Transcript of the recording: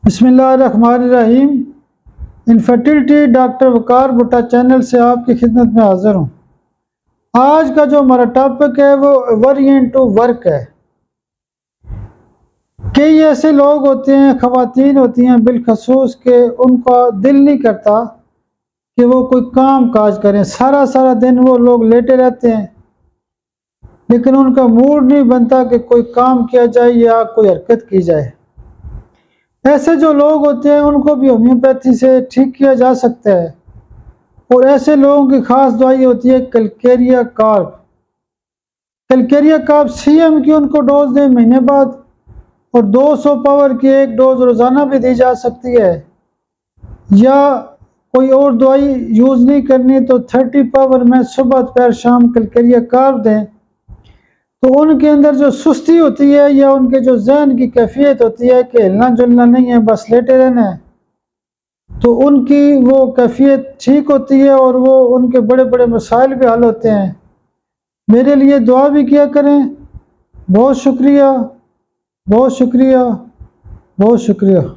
बिस्मिल्लाहिर्रहमानिर्रहीम। Infertility doctor वकार भुट्टा channel से आपकी खिदमत में हाज़िर हूँ। आज का जो हमारा टॉपिक है वो वेरिएंट टू वर्क है। कई ऐसे लोग होते हैं, ख़वातीन होती हैं बिलखसूस के उनका दिल नहीं करता कि वो कोई काम काज करें। सारा सारा दिन वो लोग लेटे रहते हैं, लेकिन उनका मूड नहीं बनता कि कोई काम किया जाए या कोई हरकत की जाए। ऐसे जो लोग होते हैं उनको भी होम्योपैथी से ठीक किया जा सकता है, और ऐसे लोगों की खास दवाई होती है Calcarea carb. Calcarea carb CM की उनको डोज दें महीने बाद, और 200 पावर की एक डोज रोज़ाना भी दी जा सकती है। या कोई और दवाई यूज़ नहीं करनी तो 30 पावर में सुबह दोपहर शाम कैलकेरिया कार्ब दें, तो उनके अंदर जो सुस्ती होती है या उनके जो जहन की कैफियत होती है कि हिलना जुलना नहीं है, बस लेटे रहना है, तो उनकी वो कैफियत ठीक होती है और वो उनके बड़े बड़े मसाइल भी हल होते हैं। मेरे लिए दुआ भी किया करें। बहुत शुक्रिया, बहुत शुक्रिया, बहुत शुक्रिया।